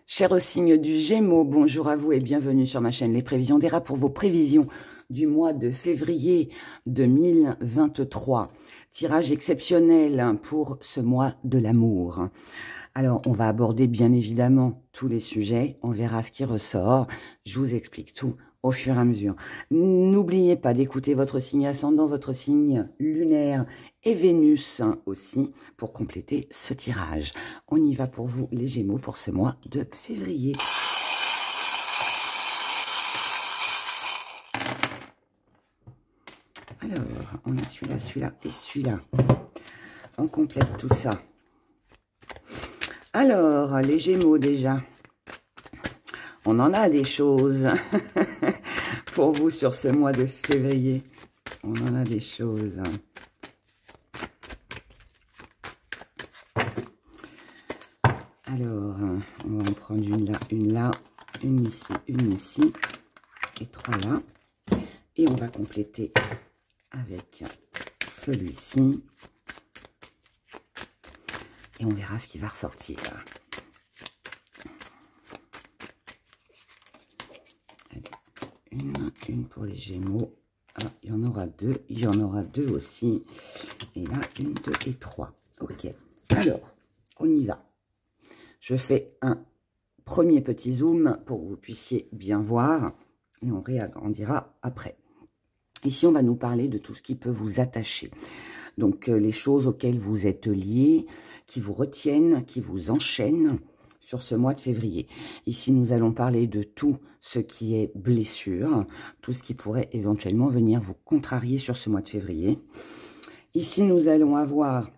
Cher signe du Gémeaux, bonjour à vous et bienvenue sur ma chaîne Les Prévisions d'Era pour vos prévisions du mois de février 2023. Tirage exceptionnel pour ce mois de l'amour. Alors, on va aborder bien évidemment tous les sujets, on verra ce qui ressort, je vous explique tout au fur et à mesure. N'oubliez pas d'écouter votre signe ascendant, votre signe lunaire et Vénus aussi pour compléter ce tirage. On y va pour vous les Gémeaux pour ce mois de février. Alors, on a celui-là, celui-là et celui-là. On complète tout ça. Alors, les Gémeaux déjà. On en a des choses pour vous sur ce mois de février. On en a des choses. Alors, on va en prendre une là, une ici, et trois là. Et on va compléter avec celui-ci. Et on verra ce qui va ressortir. Une pour les Gémeaux. Ah, il y en aura deux. Il y en aura deux aussi. Et là, une, deux et trois. Ok. Alors, on y va. Je fais un premier petit zoom pour que vous puissiez bien voir. Et on réagrandira après. Ici, on va nous parler de tout ce qui peut vous attacher. Donc, les choses auxquelles vous êtes liés, qui vous retiennent, qui vous enchaînent sur ce mois de février. Ici, nous allons parler de tout ce qui est blessure, tout ce qui pourrait éventuellement venir vous contrarier sur ce mois de février. Ici, nous allons avoir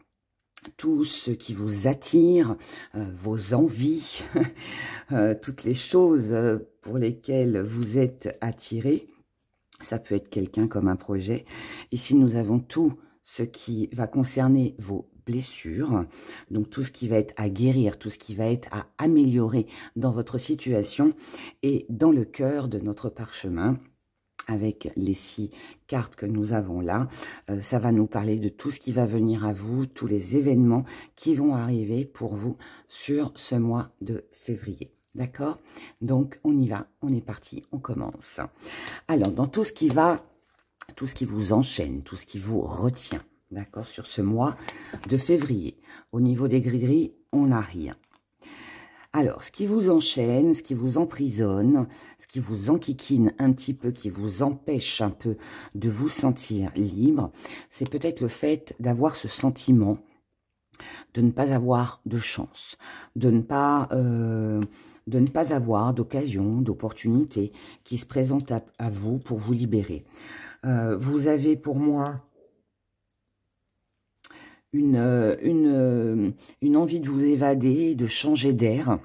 tout ce qui vous attire, vos envies, toutes les choses pour lesquelles vous êtes attiré. Ça peut être quelqu'un comme un projet. Ici, nous avons tout ce qui va concerner vos blessures, donc tout ce qui va être à guérir, tout ce qui va être à améliorer dans votre situation et dans le cœur de notre parchemin. Avec les 6 cartes que nous avons là, ça va nous parler de tout ce qui va venir à vous, tous les événements qui vont arriver pour vous sur ce mois de février. D'accord? Donc, on y va, on est parti, on commence. Alors, dans tout ce qui vous enchaîne, tout ce qui vous retient, d'accord, sur ce mois de février, au niveau des gris-gris, on n'a rien. Alors, ce qui vous enchaîne, ce qui vous emprisonne, ce qui vous enquiquine un petit peu, qui vous empêche un peu de vous sentir libre, c'est peut-être le fait d'avoir ce sentiment de ne pas avoir de chance, de ne pas avoir d'occasion, d'opportunité qui se présente à vous pour vous libérer. Vous avez pour moi une envie de vous évader, de changer d'air,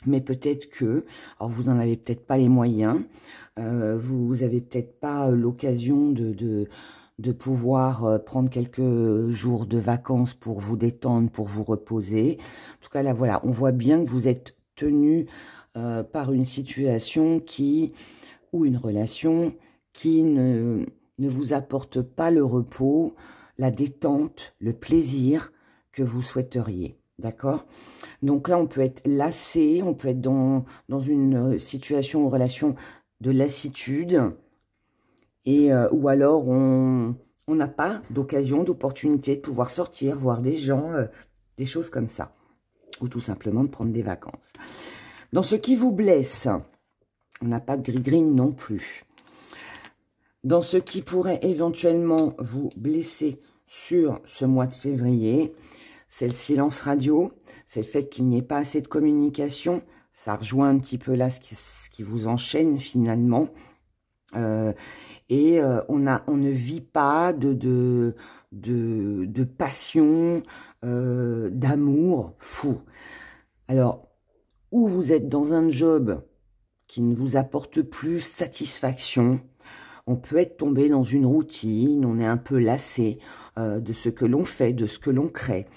mais peut-être que, alors vous n'en avez peut-être pas les moyens, vous avez peut-être pas l'occasion de pouvoir prendre quelques jours de vacances pour vous détendre, pour vous reposer. En tout cas, là, voilà, on voit bien que vous êtes tenu par une situation ou une relation qui ne vous apporte pas le repos, la détente, le plaisir que vous souhaiteriez. D'accord? Donc là, on peut être lassé, on peut être dans une situation ou relation de lassitude, ou alors on n'a pas d'occasion, d'opportunité de pouvoir sortir, voir des gens, des choses comme ça. Ou tout simplement de prendre des vacances. Dans ce qui vous blesse, on n'a pas de gris-gris non plus. Dans ce qui pourrait éventuellement vous blesser sur ce mois de février, c'est le silence radio, c'est le fait qu'il n'y ait pas assez de communication. Ça rejoint un petit peu là ce qui vous enchaîne finalement. On ne vit pas de passion, d'amour fou. Alors, ou vous êtes dans un job qui ne vous apporte plus satisfaction, on peut être tombé dans une routine, on est un peu lassé de ce que l'on fait, de ce que l'on crée.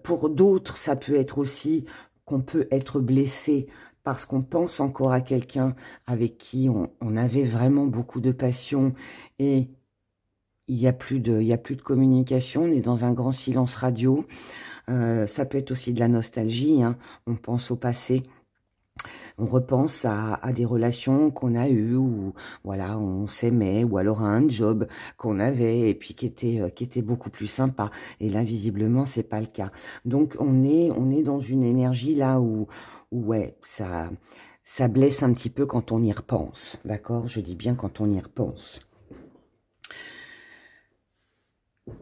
Pour d'autres, ça peut être aussi qu'on peut être blessé parce qu'on pense encore à quelqu'un avec qui on avait vraiment beaucoup de passion et il n'y a plus de communication, on est dans un grand silence radio. Ça peut être aussi de la nostalgie, hein. On pense au passé. On repense à des relations qu'on a eues, où voilà, on s'aimait, ou alors à un job qu'on avait, et puis qui était beaucoup plus sympa. Et là, visiblement, c'est pas le cas. Donc, on est dans une énergie là où ouais, ça blesse un petit peu quand on y repense. D'accord? Je dis bien quand on y repense.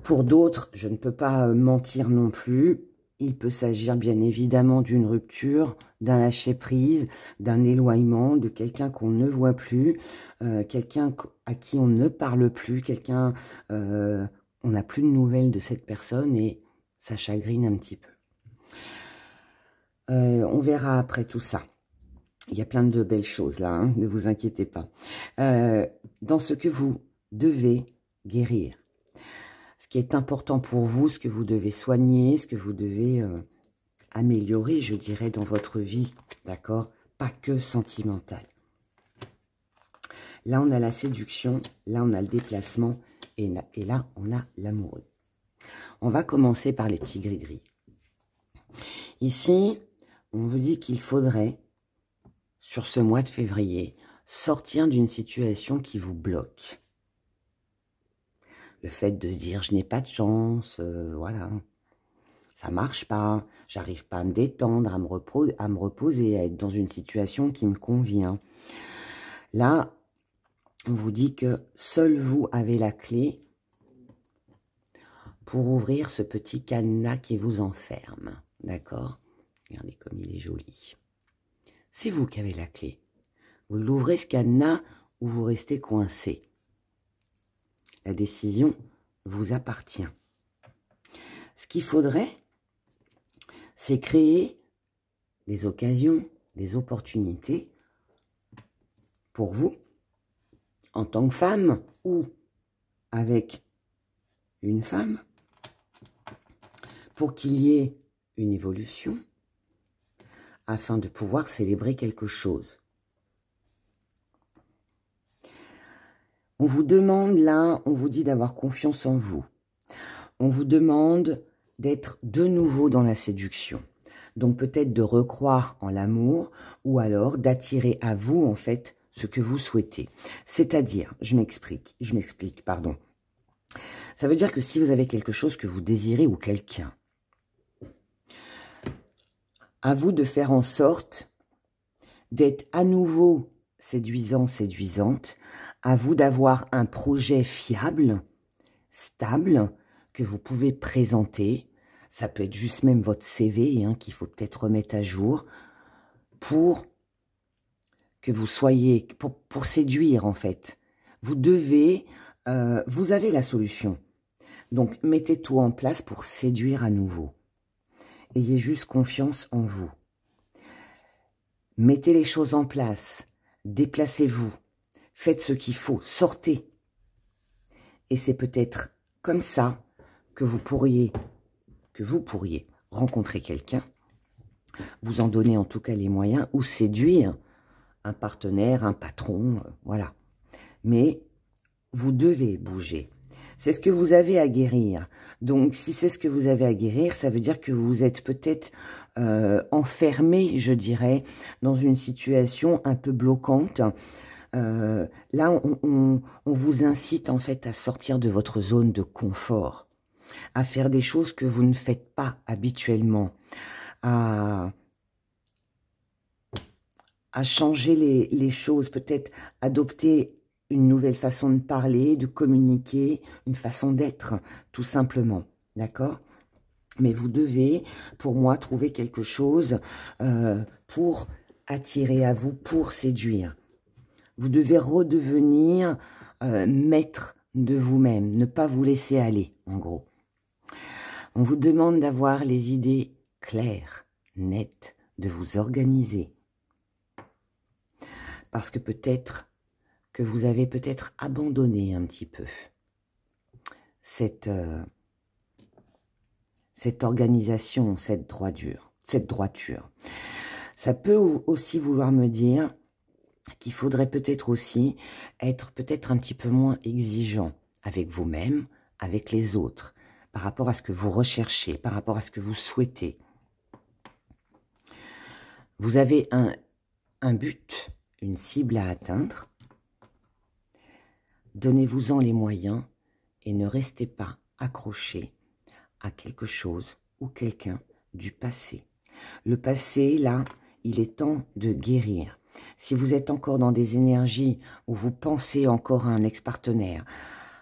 Pour d'autres, je ne peux pas mentir non plus. Il peut s'agir bien évidemment d'une rupture, d'un lâcher-prise, d'un éloignement, de quelqu'un qu'on ne voit plus, quelqu'un à qui on ne parle plus, on n'a plus de nouvelles de cette personne et ça chagrine un petit peu. On verra après tout ça. Il y a plein de belles choses là, hein, ne vous inquiétez pas. Dans ce que vous devez guérir. Ce qui est important pour vous, ce que vous devez soigner, ce que vous devez améliorer, je dirais, dans votre vie, d'accord? Pas que sentimentale. Là, on a la séduction, là, on a le déplacement, et là, on a l'amoureux. On va commencer par les petits gris-gris. Ici, on vous dit qu'il faudrait, sur ce mois de février, sortir d'une situation qui vous bloque. Le fait de se dire, je n'ai pas de chance, voilà, ça marche pas, j'arrive pas à me détendre, à me reposer, à être dans une situation qui me convient. Là, on vous dit que seul vous avez la clé pour ouvrir ce petit cadenas qui vous enferme, d'accord? Regardez comme il est joli. C'est vous qui avez la clé. Vous l'ouvrez ce cadenas ou vous restez coincé. La décision vous appartient. Ce qu'il faudrait, c'est créer des occasions, des opportunités pour vous, en tant que femme ou avec une femme, pour qu'il y ait une évolution, afin de pouvoir célébrer quelque chose. On vous demande là, on vous dit d'avoir confiance en vous. On vous demande d'être de nouveau dans la séduction. Donc peut-être de recroire en l'amour ou alors d'attirer à vous en fait ce que vous souhaitez. C'est-à-dire, je m'explique, pardon. Ça veut dire que si vous avez quelque chose que vous désirez ou quelqu'un, à vous de faire en sorte d'être à nouveau séduisant, séduisante, à vous d'avoir un projet fiable, stable, que vous pouvez présenter. Ça peut être juste même votre CV hein, qu'il faut peut-être remettre à jour pour que vous soyez, pour séduire en fait. Vous devez, vous avez la solution. Donc mettez tout en place pour séduire à nouveau. Ayez juste confiance en vous. Mettez les choses en place, déplacez-vous, faites ce qu'il faut, sortez. Et c'est peut-être comme ça que vous pourriez rencontrer quelqu'un, vous en donner en tout cas les moyens, ou séduire un partenaire, un patron, voilà. Mais vous devez bouger. C'est ce que vous avez à guérir. Donc, si c'est ce que vous avez à guérir, ça veut dire que vous êtes peut-être enfermé, je dirais, dans une situation un peu bloquante. Là, on vous incite en fait à sortir de votre zone de confort, à faire des choses que vous ne faites pas habituellement, à changer les choses, peut-être adopter une nouvelle façon de parler, de communiquer, une façon d'être, tout simplement, d'accord? Mais vous devez, pour moi, trouver quelque chose pour attirer à vous, pour séduire. Vous devez redevenir maître de vous-même, ne pas vous laisser aller, en gros. On vous demande d'avoir les idées claires, nettes, de vous organiser. Parce que peut-être que vous avez peut-être abandonné un petit peu cette organisation, cette droiture. Ça peut aussi vouloir me dire qu'il faudrait peut-être aussi être peut-être un petit peu moins exigeant avec vous-même, avec les autres, par rapport à ce que vous recherchez, par rapport à ce que vous souhaitez. Vous avez un but, une cible à atteindre. Donnez-vous-en les moyens et ne restez pas accroché à quelque chose ou quelqu'un du passé. Le passé, là, il est temps de guérir. Si vous êtes encore dans des énergies où vous pensez encore à un ex-partenaire,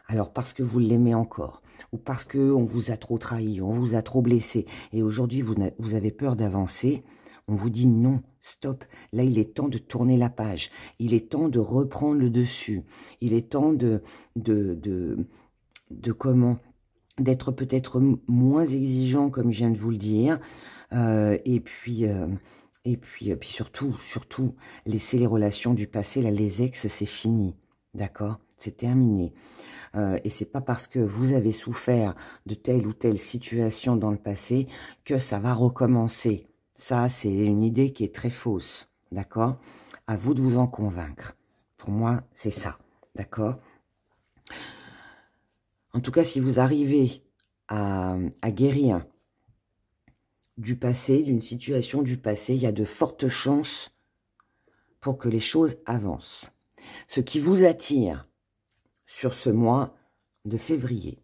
alors parce que vous l'aimez encore, ou parce qu'on vous a trop trahi, on vous a trop blessé, et aujourd'hui vous avez peur d'avancer, on vous dit non, stop, là il est temps de tourner la page, il est temps de reprendre le dessus, il est temps comment, d'être peut-être moins exigeant comme je viens de vous le dire, et puis surtout, laisser les relations du passé, là, les ex, c'est fini, d'accord? C'est terminé. Et c'est pas parce que vous avez souffert de telle ou telle situation dans le passé que ça va recommencer. Ça, c'est une idée qui est très fausse, d'accord? À vous de vous en convaincre. Pour moi, c'est ça, d'accord? En tout cas, si vous arrivez à guérir du passé, d'une situation du passé, il y a de fortes chances pour que les choses avancent. Ce qui vous attire sur ce mois de février,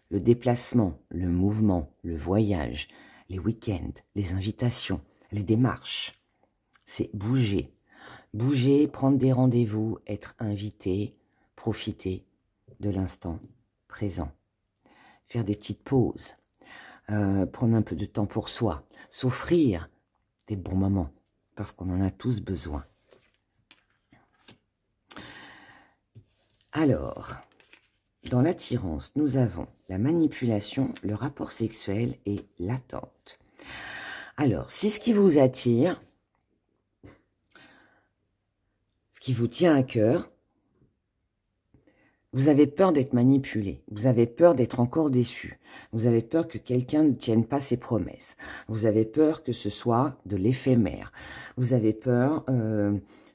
le déplacement, le mouvement, le voyage, les week-ends, les invitations, les démarches, c'est bouger. Bouger, prendre des rendez-vous, être invité, profiter de l'instant présent. Faire des petites pauses, prendre un peu de temps pour soi, s'offrir des bons moments, parce qu'on en a tous besoin. Alors, dans l'attirance, nous avons la manipulation, le rapport sexuel et l'attente. Alors, si ce qui vous attire, ce qui vous tient à cœur, vous avez peur d'être manipulé, vous avez peur d'être encore déçu, vous avez peur que quelqu'un ne tienne pas ses promesses, vous avez peur que ce soit de l'éphémère, vous avez peur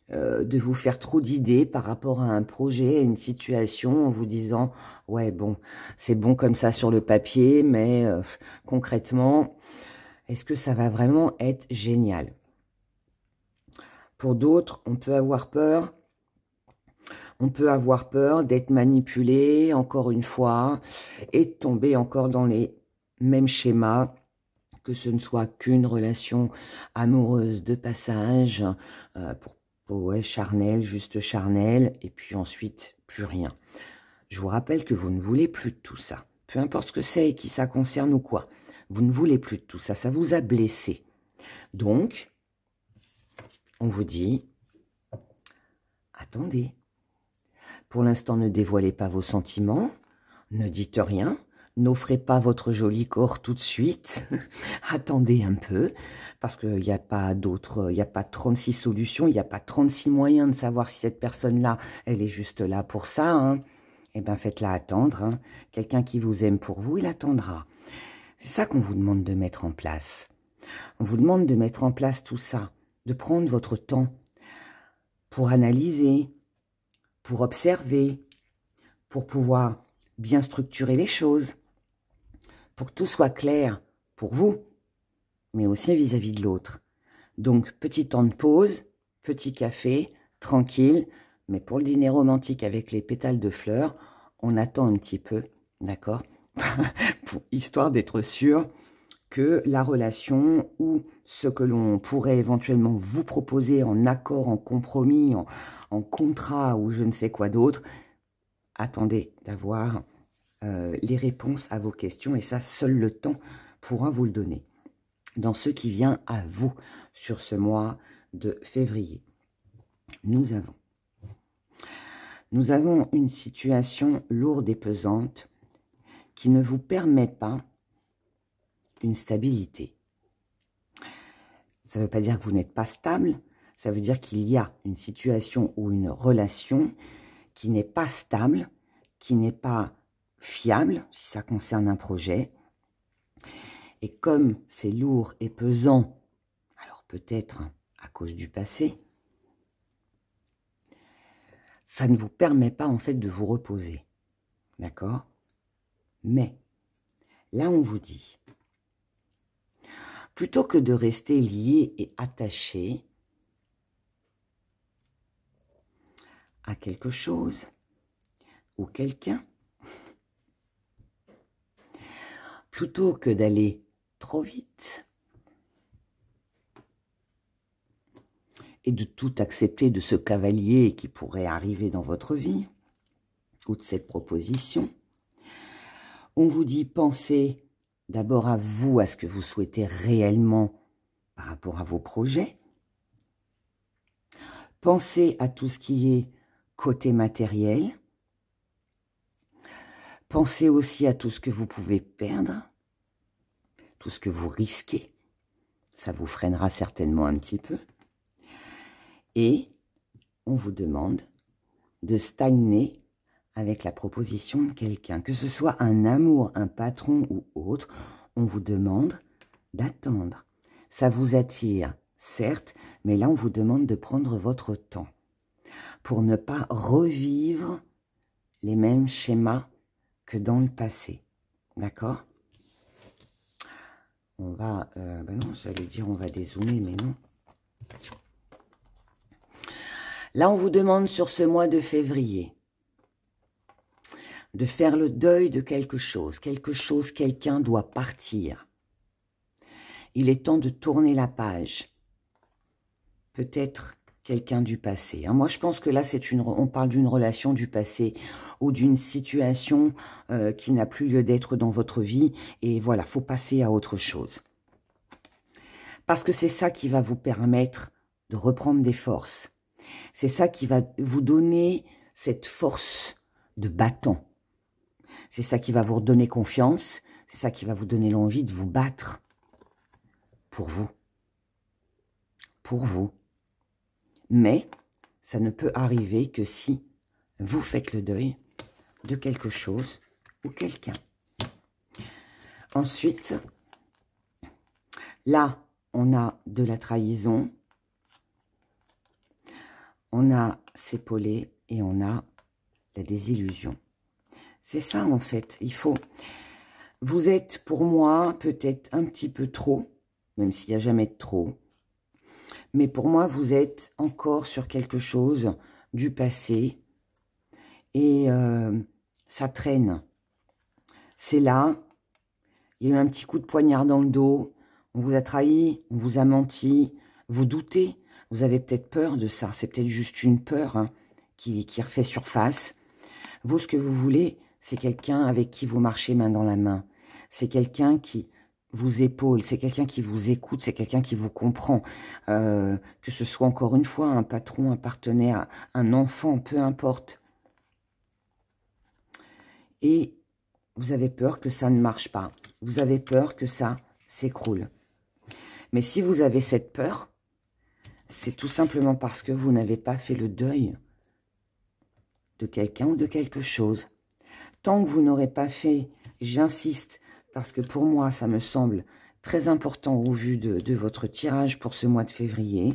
de vous faire trop d'idées par rapport à un projet, à une situation, en vous disant « ouais, bon, c'est bon comme ça sur le papier, mais concrètement, est-ce que ça va vraiment être génial ?» Pour d'autres, on peut avoir peur. On peut avoir peur d'être manipulé, encore une fois, et de tomber encore dans les mêmes schémas, que ce ne soit qu'une relation amoureuse de passage, ouais, charnel, juste charnel, et puis ensuite, plus rien. Je vous rappelle que vous ne voulez plus de tout ça. Peu importe ce que c'est et qui ça concerne ou quoi. Vous ne voulez plus de tout ça. Ça vous a blessé. Donc, on vous dit, attendez. Pour l'instant, ne dévoilez pas vos sentiments. Ne dites rien. N'offrez pas votre joli corps tout de suite. Attendez un peu, parce qu'il n'y a pas d'autres, il n'y a pas 36 solutions, il n'y a pas 36 moyens de savoir si cette personne-là, elle est juste là pour ça. Hein. Eh bien, faites-la attendre. Hein. Quelqu'un qui vous aime pour vous, il attendra. C'est ça qu'on vous demande de mettre en place. On vous demande de mettre en place tout ça, de prendre votre temps pour analyser, pour observer, pour pouvoir bien structurer les choses, pour que tout soit clair pour vous, mais aussi vis-à-vis de l'autre. Donc, petit temps de pause, petit café, tranquille, mais pour le dîner romantique avec les pétales de fleurs, on attend un petit peu, d'accord? Histoire d'être sûr que la relation ou ce que l'on pourrait éventuellement vous proposer en accord, en compromis, en contrat ou je ne sais quoi d'autre, attendez d'avoir les réponses à vos questions et ça, seul le temps pourra vous le donner. Dans ce qui vient à vous sur ce mois de février, nous avons une situation lourde et pesante qui ne vous permet pas une stabilité. Ça ne veut pas dire que vous n'êtes pas stable, ça veut dire qu'il y a une situation ou une relation qui n'est pas stable, qui n'est pas fiable, si ça concerne un projet. Et comme c'est lourd et pesant, alors peut-être à cause du passé, ça ne vous permet pas en fait de vous reposer. D'accord? Mais là on vous dit, plutôt que de rester lié et attaché, à quelque chose ou quelqu'un, plutôt que d'aller trop vite et de tout accepter de ce cavalier qui pourrait arriver dans votre vie, ou de cette proposition, on vous dit pensez d'abord à vous, à ce que vous souhaitez réellement par rapport à vos projets. Pensez à tout ce qui est côté matériel. Pensez aussi à tout ce que vous pouvez perdre, tout ce que vous risquez. Ça vous freinera certainement un petit peu. Et on vous demande de stagner avec la proposition de quelqu'un. Que ce soit un amour, un patron ou autre, on vous demande d'attendre. Ça vous attire, certes, mais là on vous demande de prendre votre temps pour ne pas revivre les mêmes schémas que dans le passé. D'accord? On va... ben non, j'allais dire on va dézoomer, mais non. Là, on vous demande sur ce mois de février de faire le deuil de quelque chose. Quelqu'un doit partir. Il est temps de tourner la page. Peut-être quelqu'un du passé. Moi, je pense que là, on parle d'une relation du passé ou d'une situation qui n'a plus lieu d'être dans votre vie. Et voilà, il faut passer à autre chose. Parce que c'est ça qui va vous permettre de reprendre des forces. C'est ça qui va vous donner cette force de bâton. C'est ça qui va vous redonner confiance. C'est ça qui va vous donner l'envie de vous battre pour vous. Pour vous. Mais ça ne peut arriver que si vous faites le deuil de quelque chose ou quelqu'un. Ensuite, là, on a de la trahison, on a s'épauler et on a la désillusion. C'est ça, en fait. Il faut... Vous êtes, pour moi, peut-être un petit peu trop, même s'il n'y a jamais de trop. Mais pour moi, vous êtes encore sur quelque chose du passé. Et ça traîne. C'est là. Il y a eu un petit coup de poignard dans le dos. On vous a trahi, on vous a menti. Vous doutez. Vous avez peut-être peur de ça. C'est peut-être juste une peur hein, qui refait surface. Vous, ce que vous voulez, c'est quelqu'un avec qui vous marchez main dans la main. C'est quelqu'un qui vous épaule, c'est quelqu'un qui vous écoute, c'est quelqu'un qui vous comprend. Que ce soit encore une fois un patron, un partenaire, un enfant, peu importe. Et vous avez peur que ça ne marche pas. Vous avez peur que ça s'écroule. Mais si vous avez cette peur, c'est tout simplement parce que vous n'avez pas fait le deuil de quelqu'un ou de quelque chose. Tant que vous n'aurez pas fait, j'insiste, parce que pour moi, ça me semble très important au vu de votre tirage pour ce mois de février.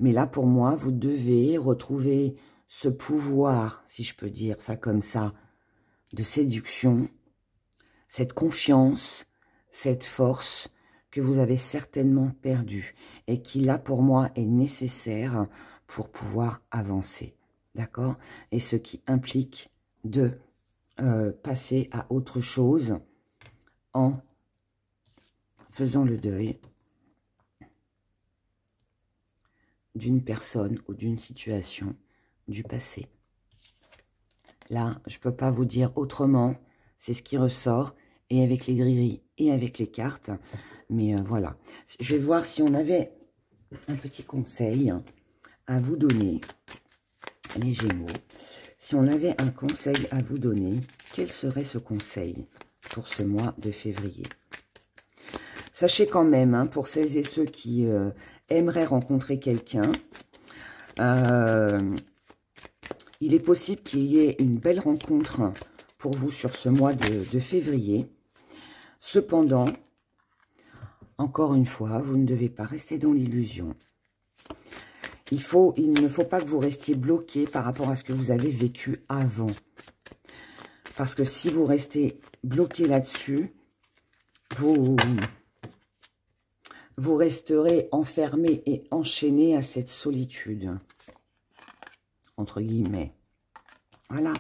Mais là, pour moi, vous devez retrouver ce pouvoir, si je peux dire ça comme ça, de séduction, cette confiance, cette force que vous avez certainement perdue et qui, là, pour moi, est nécessaire pour pouvoir avancer. D'accord? Et ce qui implique de passer à autre chose en faisant le deuil d'une personne ou d'une situation du passé. Là, je ne peux pas vous dire autrement, c'est ce qui ressort, et avec les gris et avec les cartes, mais voilà. Je vais voir si on avait un petit conseil à vous donner, les Gémeaux. Si on avait un conseil à vous donner, quel serait ce conseil pour ce mois de février? Sachez quand même, hein, pour celles et ceux qui aimeraient rencontrer quelqu'un, il est possible qu'il y ait une belle rencontre pour vous sur ce mois de février. Cependant, encore une fois, vous ne devez pas rester dans l'illusion. Il ne faut pas que vous restiez bloqué par rapport à ce que vous avez vécu avant. Parce que si vous restez bloqué là-dessus, vous resterez enfermé et enchaîné à cette solitude. entre guillemets. Voilà.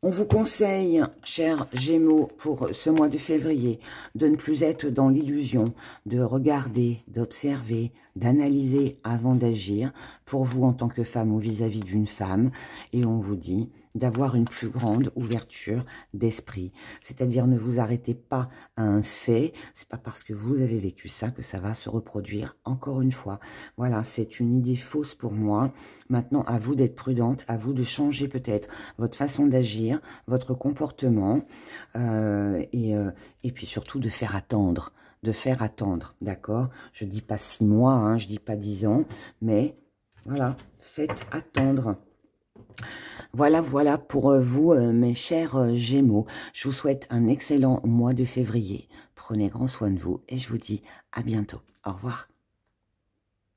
On vous conseille, chers Gémeaux, pour ce mois de février, de ne plus être dans l'illusion, de regarder, d'observer, d'analyser avant d'agir, pour vous en tant que femme ou vis-à-vis d'une femme. Et on vous dit d'avoir une plus grande ouverture d'esprit. C'est-à-dire ne vous arrêtez pas à un fait. C'est pas parce que vous avez vécu ça que ça va se reproduire encore une fois. Voilà, c'est une idée fausse pour moi. Maintenant, à vous d'être prudente, à vous de changer peut-être votre façon d'agir, votre comportement, et puis surtout de faire attendre. De faire attendre, d'accord? Je dis pas 6 mois, hein, je dis pas 10 ans, mais voilà, faites attendre. Voilà, voilà pour vous, mes chers Gémeaux. Je vous souhaite un excellent mois de février. Prenez grand soin de vous et je vous dis à bientôt. Au revoir.